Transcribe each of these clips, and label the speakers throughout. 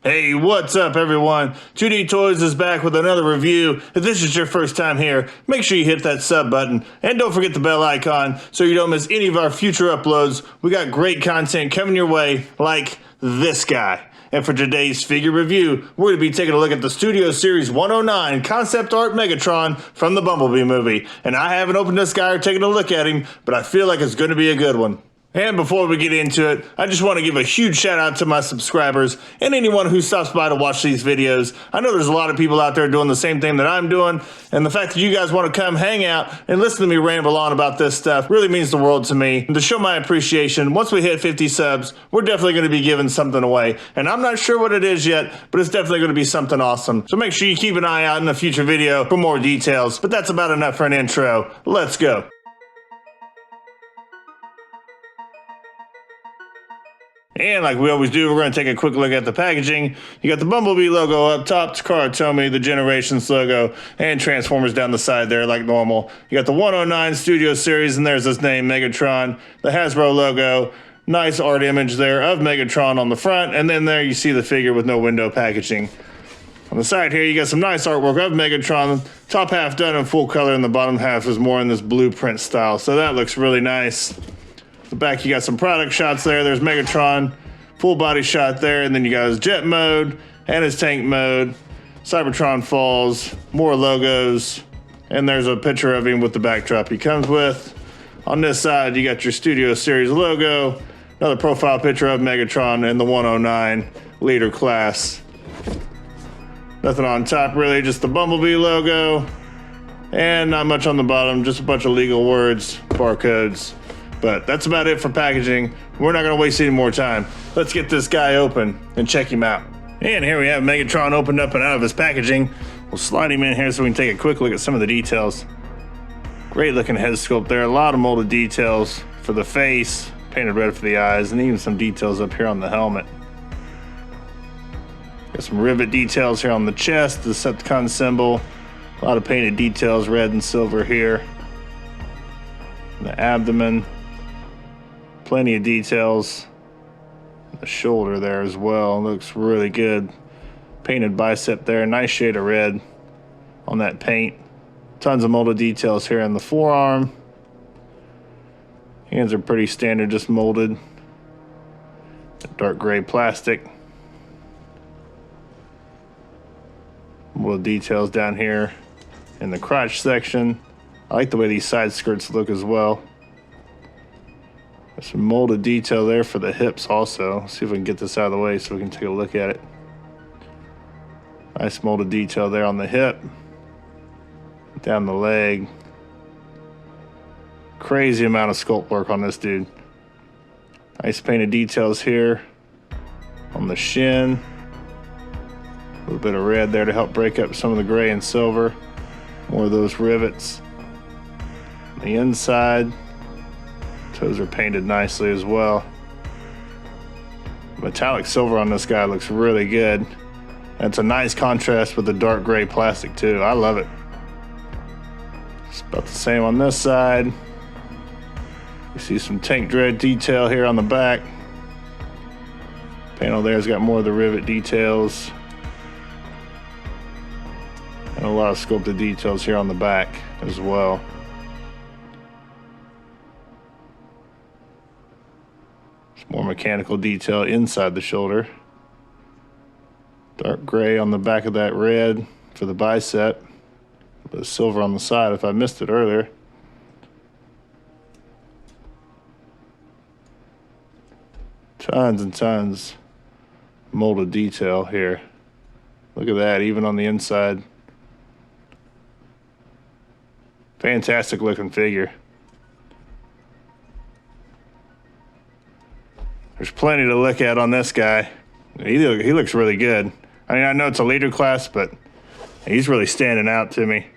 Speaker 1: Hey, what's up everyone? 2D Toys is back with another review. If this is your first time here, make sure you hit that sub button and don't forget the bell icon so you don't miss any of our future uploads. We got great content coming your way like this guy. And for today's figure review, we're going to be taking a look at the Studio Series 109 concept art Megatron from the Bumblebee movie. And I haven't opened this guy or taken a look at him, but I feel like it's going to be a good one. And before we get into it, I just want to give a huge shout out to my subscribers and anyone who stops by to watch these videos. I know there's a lot of people out there doing the same thing that I'm doing, and the fact that you guys want to come hang out and listen to me ramble on about this stuff really means the world to me. And to show my appreciation, once we hit 50 subs, we're definitely going to be giving something away. And I'm not sure what it is yet, but it's definitely going to be something awesome. So make sure you keep an eye out in a future video for more details. But that's about enough for an intro. Let's go. And like we always do, we're going to take a quick look at the packaging. You got the Bumblebee logo up top, Karl, the Generations logo, and Transformers down the side there like normal. You got the 109 Studio Series, and there's his name, Megatron. The Hasbro logo, nice art image there of Megatron on the front, and then there you see the figure with no window packaging. On the side here, you got some nice artwork of Megatron. Top half done in full color, and the bottom half is more in this blueprint style, so that looks really nice. The back, you got some product shots there. There's Megatron, full body shot there, and then you got his jet mode and his tank mode. Cybertron falls, more logos, and there's a picture of him with the backdrop he comes with. On this side, you got your Studio Series logo, another profile picture of Megatron and the 109 leader class. Nothing on top really, just the Bumblebee logo, and not much on the bottom, just a bunch of legal words, barcodes. But that's about it for packaging. We're not going to waste any more time. Let's get this guy open and check him out. And here we have Megatron opened up and out of his packaging. We'll slide him in here so we can take a quick look at some of the details. Great looking head sculpt there. A lot of molded details for the face, painted red for the eyes, and even some details up here on the helmet. Got some rivet details here on the chest, the Decepticon symbol. A lot of painted details, red and silver here. The abdomen. Plenty of details. The shoulder there as well. Looks really good. Painted bicep there. Nice shade of red on that paint. Tons of molded details here in the forearm. Hands are pretty standard, just molded. Dark gray plastic. Molded details down here in the crotch section. I like the way these side skirts look as well. There's some molded detail there for the hips also. Let's see if we can get this out of the way so we can take a look at it. Nice molded detail there on the hip. Down the leg. Crazy amount of sculpt work on this dude. Nice painted details here on the shin. A little bit of red there to help break up some of the gray and silver. More of those rivets. On the inside. Toes are painted nicely as well. Metallic silver on this guy looks really good. And it's a nice contrast with the dark gray plastic too. I love it. It's about the same on this side. You see some tank dread detail here on the back. Panel there's got more of the rivet details. And a lot of sculpted details here on the back as well. More mechanical detail inside the shoulder. Dark gray on the back of that red for the bicep. The silver on the side if I missed it earlier. Tons and tons molded detail here. Look at that, even on the inside. Fantastic looking figure. There's plenty to look at on this guy. He looks really good. I mean, I know it's a leader class, but he's really standing out to me.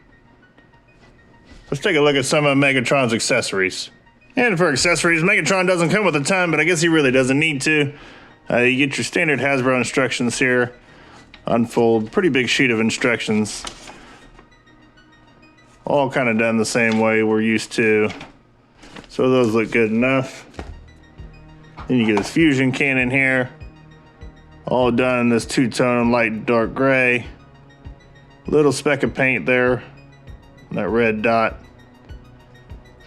Speaker 1: Let's take a look at some of Megatron's accessories. And for accessories, Megatron doesn't come with a ton, but I guess he really doesn't need to. You get your standard Hasbro instructions here. Unfold, pretty big sheet of instructions. All kind of done the same way we're used to. So those look good enough. Then you get his fusion cannon here. All done in this two-tone light and dark gray. Little speck of paint there, that red dot.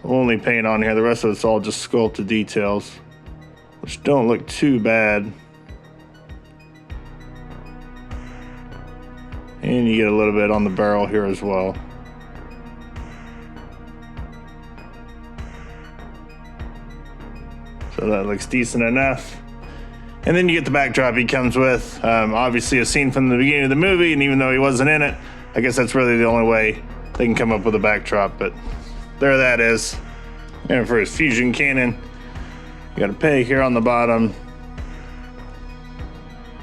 Speaker 1: Only paint on here, the rest of it's all just sculpted details, which don't look too bad. And you get a little bit on the barrel here as well. So that looks decent enough. And then you get the backdrop he comes with. Obviously a scene from the beginning of the movie, and even though he wasn't in it, I guess that's really the only way they can come up with a backdrop, but there that is. And for his fusion cannon, you got a peg here on the bottom,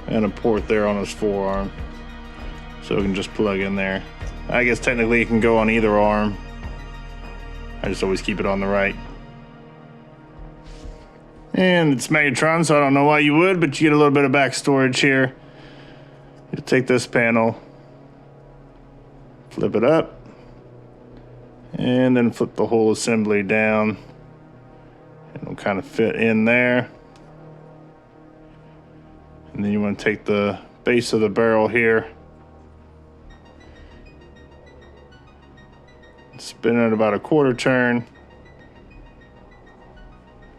Speaker 1: and a port there on his forearm. So we can just plug in there. I guess technically it can go on either arm. I just always keep it on the right. And it's Megatron, so I don't know why you would, but you get a little bit of back storage here. You take this panel, flip it up, and then flip the whole assembly down. It'll kind of fit in there. And then you want to take the base of the barrel here, spin it about a quarter turn,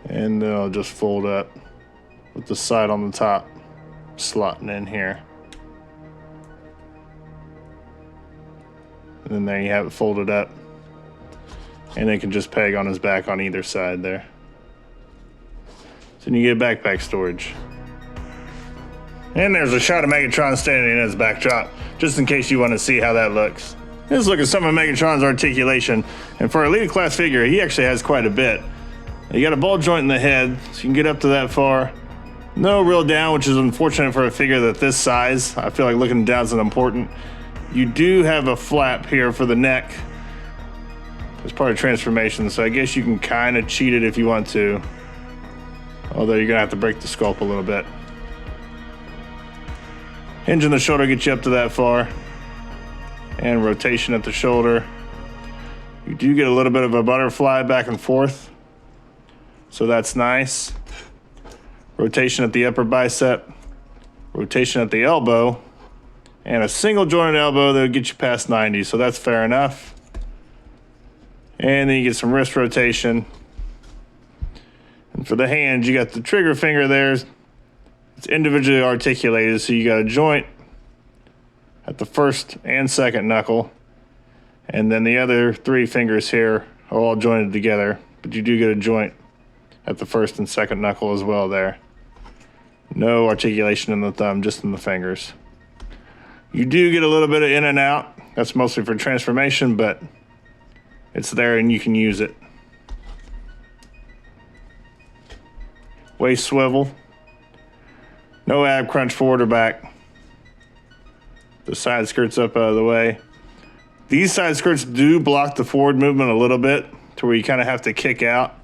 Speaker 1: and then I'll just fold up with the side on the top slotting in here. And then there you have it folded up, and it can just peg on his back on either side there. So then you get backpack storage. And there's a shot of Megatron standing in his backdrop, just in case you want to see how that looks. Let's look at some of Megatron's articulation, and for a Elite class figure, he actually has quite a bit. You got a ball joint in the head, so you can get up to that far. No real down, which is unfortunate for a figure that this size. I feel like looking down is important. You do have a flap here for the neck as part of transformation, so I guess you can kind of cheat it if you want to. Although you're gonna have to break the sculpt a little bit. Hinge in the shoulder gets you up to that far. And rotation at the shoulder. You do get a little bit of a butterfly back and forth, so that's nice. Rotation at the upper bicep, rotation at the elbow, and a single jointed elbow that'll get you past 90, so that's fair enough. And then you get some wrist rotation. And for the hands, you got the trigger finger there. It's individually articulated, so you got a joint at the first and second knuckle, and then the other three fingers here are all jointed together, but you do get a joint at the first and second knuckle as well there. No articulation in the thumb, just in the fingers. You do get a little bit of in and out. That's mostly for transformation, but it's there and you can use it. Waist swivel. No ab crunch forward or back. The side skirts up out of the way. These side skirts do block the forward movement a little bit to where you kind of have to kick out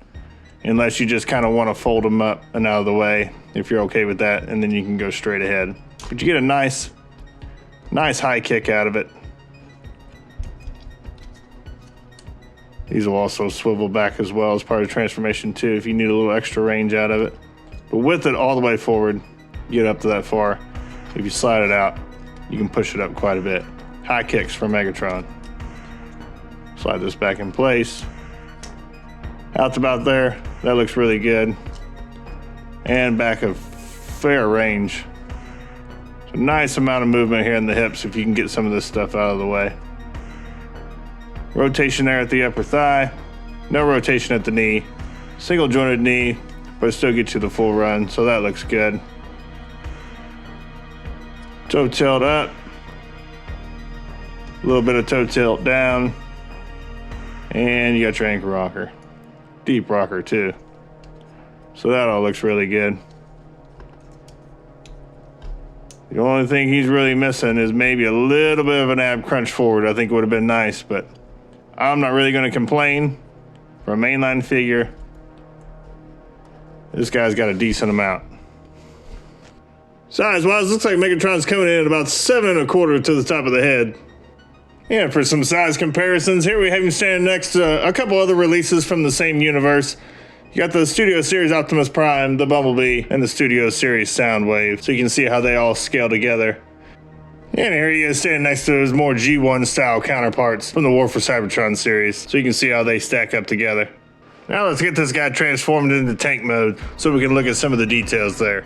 Speaker 1: unless you just kind of want to fold them up and out of the way, if you're okay with that, and then you can go straight ahead. But you get a nice high kick out of it. These will also swivel back as well as part of transformation too if you need a little extra range out of it. But with it all the way forward, you get up to that far. If you slide it out, you can push it up quite a bit. High kicks for Megatron. Slide this back in place. Out to about there. That looks really good. And back of fair range. So nice amount of movement here in the hips if you can get some of this stuff out of the way. Rotation there at the upper thigh. No rotation at the knee. Single jointed knee, but it still gets you the full run, so that looks good. Toe tilt up, a little bit of toe tilt down, and you got your ankle rocker. Deep rocker too. So that all looks really good. The only thing he's really missing is maybe a little bit of an ab crunch forward. I think would have been nice, but I'm not really gonna complain. For a mainline figure, this guy's got a decent amount. Size-wise, looks like Megatron's coming in at about 7 1/4 to the top of the head. And for some size comparisons, here we have him standing next to a couple other releases from the same universe. You You got the Studio Series Optimus Prime, the Bumblebee, and the Studio Series Soundwave, so you can see how they all scale together. And here he is standing next to his more G1 style counterparts from the War for Cybertron series, so you can see how they stack up together. Now let's get this guy transformed into tank mode so we can look at some of the details there.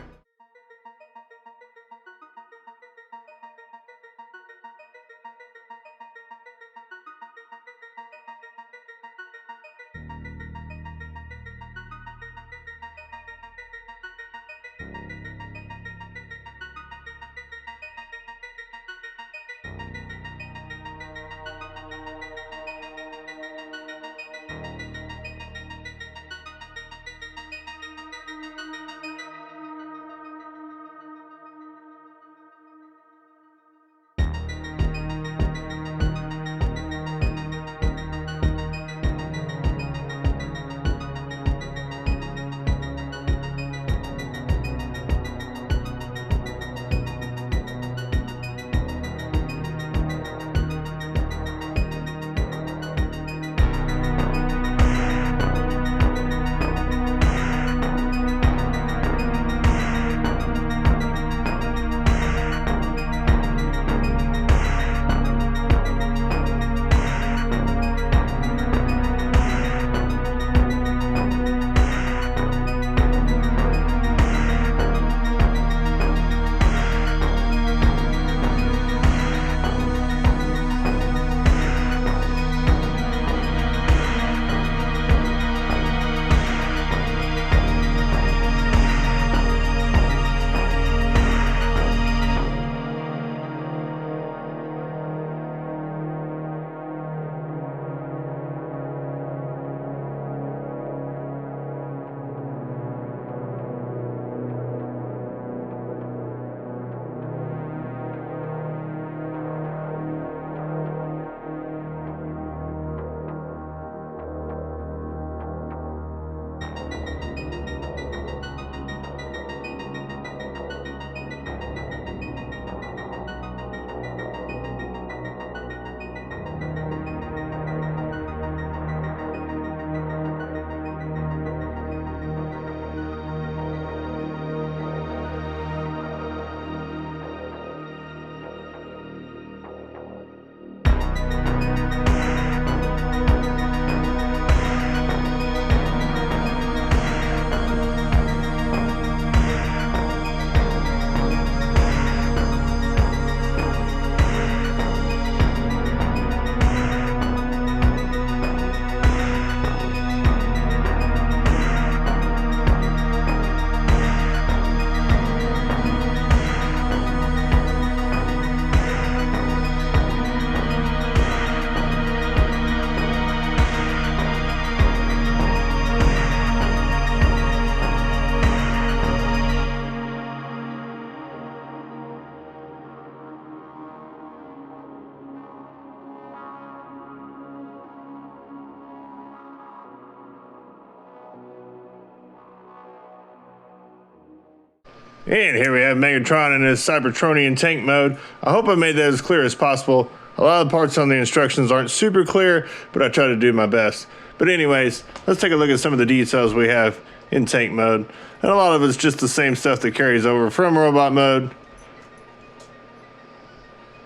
Speaker 1: And here we have Megatron in his Cybertronian tank mode. I hope I made that as clear as possible. A lot of the parts on the instructions aren't super clear, but I try to do my best. But anyways, let's take a look at some of the details we have in tank mode. And a lot of it's just the same stuff that carries over from robot mode.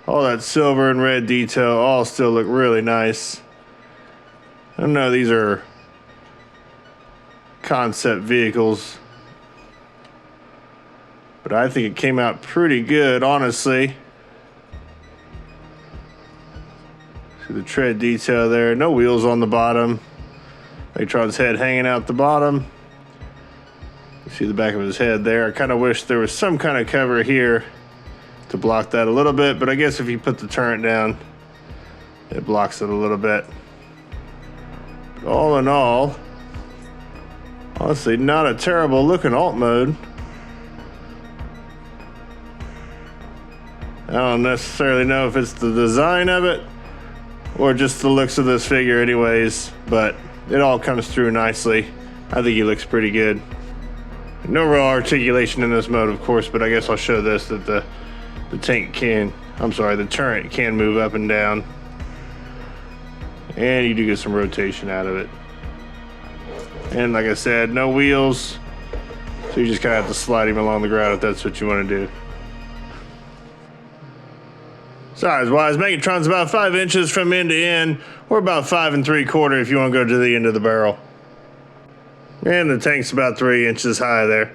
Speaker 1: All that silver and red detail all still look really nice. I know these are concept vehicles, but I think it came out pretty good, honestly. See the tread detail there. No wheels on the bottom. Megatron's head hanging out the bottom. You see the back of his head there. I kind of wish there was some kind of cover here to block that a little bit, but I guess if you put the turret down, it blocks it a little bit. But all in all, honestly, not a terrible looking alt mode. I don't necessarily know if it's the design of it or just the looks of this figure anyways, but it all comes through nicely. I think he looks pretty good. No real articulation in this mode, of course, but I guess I'll show this, that the turret can move up and down. And you do get some rotation out of it. And like I said, no wheels. So you just kind of have to slide him along the ground if that's what you want to do. Size-wise, Megatron's about 5 inches from end to end, or about 5 3/4 if you want to go to the end of the barrel. And the tank's about 3 inches high there.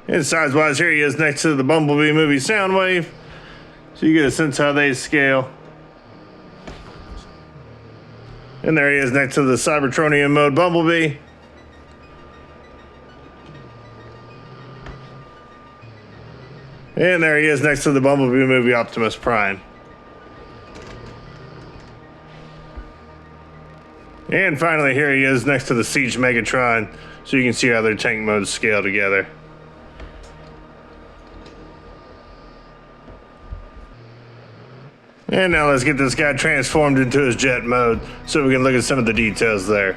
Speaker 1: And size-wise, here he is next to the Bumblebee movie Soundwave. So you get a sense how they scale. And there he is next to the Cybertronian mode Bumblebee. And there he is next to the Bumblebee movie Optimus Prime. And finally, here he is next to the Siege Megatron, so you can see how their tank modes scale together. And now let's get this guy transformed into his jet mode, so we can look at some of the details there.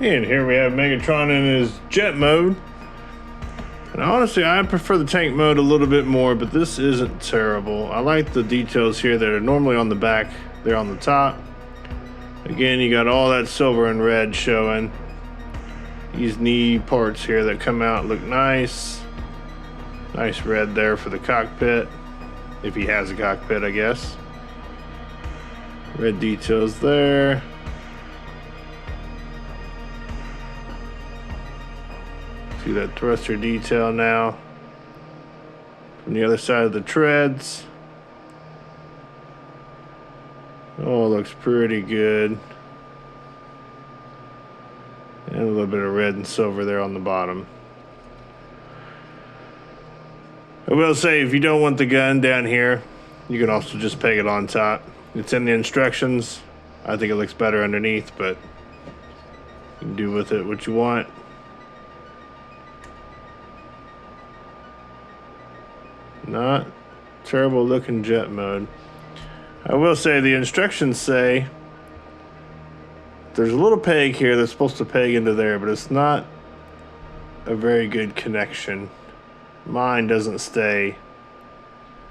Speaker 1: And here we have Megatron in his jet mode. And honestly, I prefer the tank mode a little bit more, but this isn't terrible. I like the details here that are normally on the back. They're on the top. Again, you got all that silver and red showing. These knee parts here that come out look nice. Nice red there for the cockpit. If he has a cockpit, I guess. Red details there. See that thruster detail now. From the other side of the treads. Oh, looks pretty good. And a little bit of red and silver there on the bottom. I will say, if you don't want the gun down here, you can also just peg it on top. It's in the instructions. I think it looks better underneath, but you can do with it what you want. Not terrible looking jet mode. I will say the instructions say there's a little peg here that's supposed to peg into there, but it's not a very good connection. Mine doesn't stay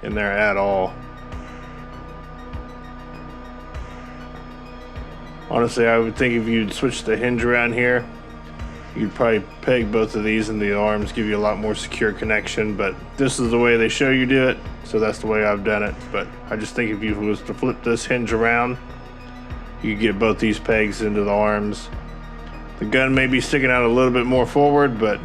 Speaker 1: in there at all. Honestly, I would think if you'd switch the hinge around here, you'd probably peg both of these in the arms, give you a lot more secure connection, but this is the way they show you do it, so that's the way I've done it. But I just think if you was to flip this hinge around, you could get both these pegs into the arms. The gun may be sticking out a little bit more forward, but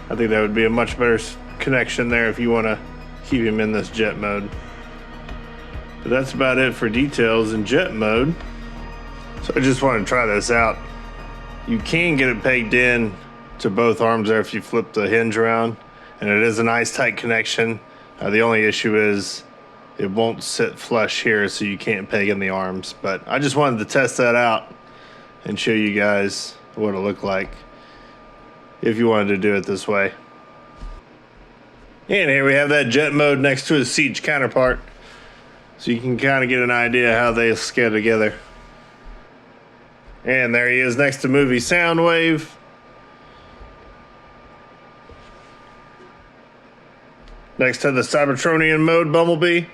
Speaker 1: I think that would be a much better connection there if you want to keep him in this jet mode. But that's about it for details in jet mode. So I just want to try this out. You can get it pegged in to both arms there if you flip the hinge around, and it is a nice tight connection. The only issue is it won't sit flush here, so you can't peg in the arms. But I just wanted to test that out and show you guys what it looked like if you wanted to do it this way. And here we have that jet mode next to his siege counterpart, so you can kind of get an idea how they scale together. And there he is next to movie Soundwave. Next to the Cybertronian mode Bumblebee.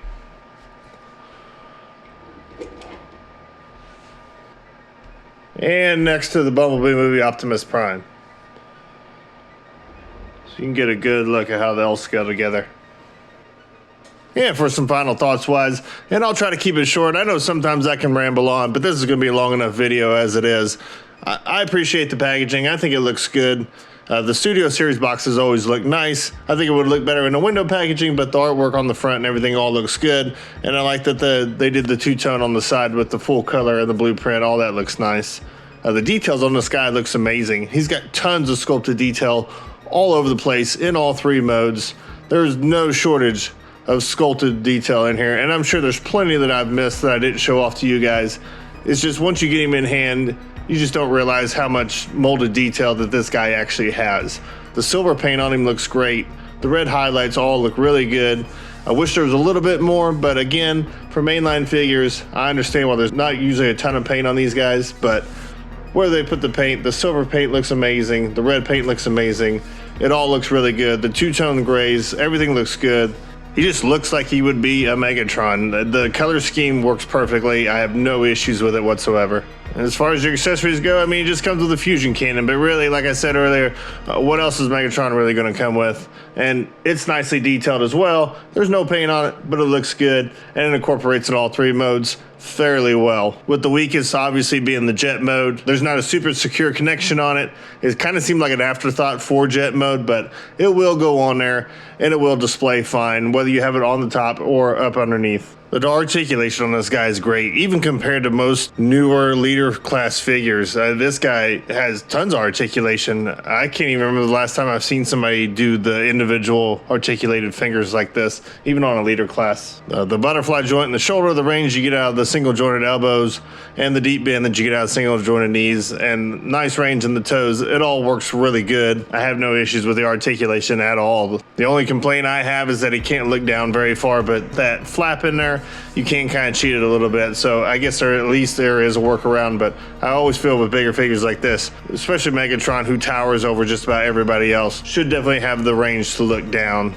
Speaker 1: And next to the Bumblebee movie Optimus Prime. So you can get a good look at how they all scale together. Yeah, for some final thoughts wise, and I'll try to keep it short. I know sometimes I can ramble on, but this is going to be a long enough video as it is. I appreciate the packaging. I think it looks good. The Studio Series boxes always look nice. I think it would look better in the window packaging, but the artwork on the front and everything all looks good. And I like that they did the two-tone on the side with the full color and the blueprint. All that looks nice. The details on this guy looks amazing. He's got tons of sculpted detail all over the place in all three modes. There's no shortage of sculpted detail in here, and I'm sure there's plenty that I've missed that I didn't show off to you guys. It's just once you get him in hand, you just don't realize how much molded detail that this guy actually has. The silver paint on him looks great. The red highlights all look really good. I wish there was a little bit more, but again, for mainline figures, I understand why there's not usually a ton of paint on these guys, but where they put the paint, the silver paint looks amazing. The red paint looks amazing. It all looks really good. The two-tone grays, everything looks good. He just looks like he would be a Megatron. The color scheme works perfectly. I have no issues with it whatsoever. And as far as your accessories go, I mean, it just comes with a fusion cannon. But really, like I said earlier, what else is Megatron really going to come with? And it's nicely detailed as well. There's no paint on it, but it looks good. And it incorporates in all three modes fairly well. With the weakest obviously being the jet mode. There's not a super secure connection on it. It kind of seemed like an afterthought for jet mode, but it will go on there and it will display fine, whether you have it on the top or up underneath. The articulation on this guy is great, even compared to most newer leader class figures. This guy has tons of articulation. I can't even remember the last time I've seen somebody do the individual articulated fingers like this, even on a leader class. The butterfly joint in the shoulder, the range you get out of the single jointed elbows, and the deep bend that you get out of single jointed knees, and nice range in the toes. It all works really good. I have no issues with the articulation at all. The only complaint I have is that he can't look down very far, but that flap in there, there, you can kind of cheat it a little bit. So I guess at least there is a workaround, but I always feel with bigger figures like this, especially Megatron, who towers over just about everybody else, should definitely have the range to look down.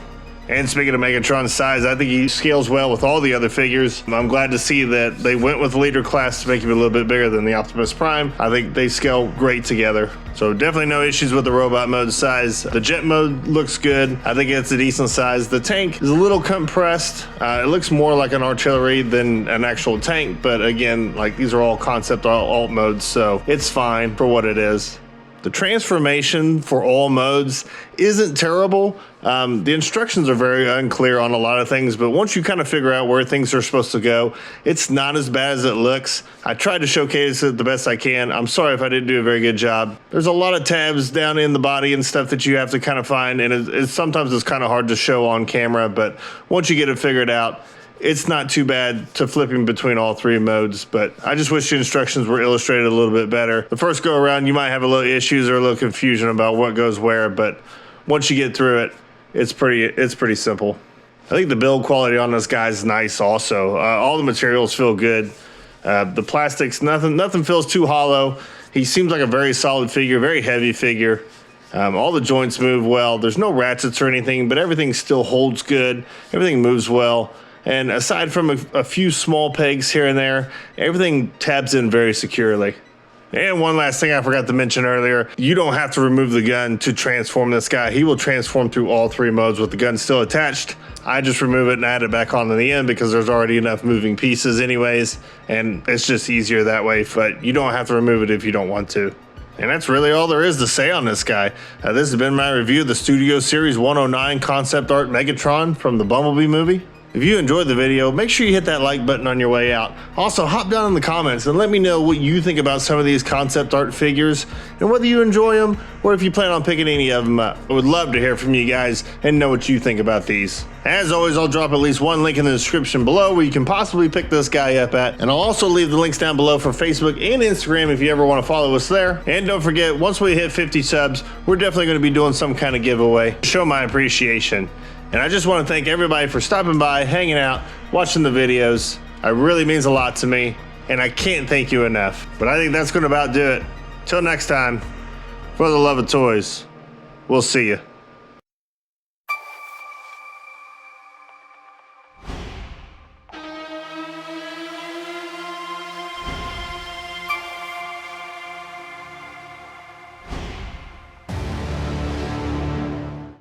Speaker 1: And speaking of Megatron's size, I think he scales well with all the other figures. I'm glad to see that they went with leader class to make him a little bit bigger than the Optimus Prime. I think they scale great together. So definitely no issues with the robot mode size. The jet mode looks good. I think it's a decent size. The tank is a little compressed. It looks more like an artillery than an actual tank, but again, like these are all concept alt modes, so it's fine for what it is. The transformation for all modes isn't terrible. The instructions are very unclear on a lot of things, but once you kind of figure out where things are supposed to go, it's not as bad as it looks. I tried to showcase it the best I can. I'm sorry if I didn't do a very good job. There's a lot of tabs down in the body and stuff that you have to kind of find, and sometimes it's kind of hard to show on camera, but once you get it figured out, it's not too bad to flipping between all three modes, but I just wish the instructions were illustrated a little bit better. The first go around, you might have a little issues or a little confusion about what goes where, but once you get through it, it's pretty simple. I think the build quality on this guy is nice also. All the materials feel good. The plastics, nothing feels too hollow. He seems like a very solid figure, very heavy figure. All the joints move well. There's no ratchets or anything, but everything still holds good. Everything moves well. And aside from a few small pegs here and there, everything tabs in very securely. And one last thing I forgot to mention earlier, you don't have to remove the gun to transform this guy. He will transform through all three modes with the gun still attached. I just remove it and add it back on to the end because there's already enough moving pieces anyways, and it's just easier that way, but you don't have to remove it if you don't want to. And that's really all there is to say on this guy. This has been my review of the Studio Series 109 concept art Megatron from the Bumblebee movie. If you enjoyed the video, make sure you hit that like button on your way out. Also, hop down in the comments and let me know what you think about some of these concept art figures and whether you enjoy them or if you plan on picking any of them up. I would love to hear from you guys and know what you think about these. As always, I'll drop at least one link in the description below where you can possibly pick this guy up at, and I'll also leave the links down below for Facebook and Instagram if you ever want to follow us there. And don't forget, once we hit 50 subs, we're definitely going to be doing some kind of giveaway to show my appreciation. And I just want to thank everybody for stopping by, hanging out, watching the videos. It really means a lot to me, and I can't thank you enough. But I think that's going to about do it. Till next time, for the love of toys, we'll see you.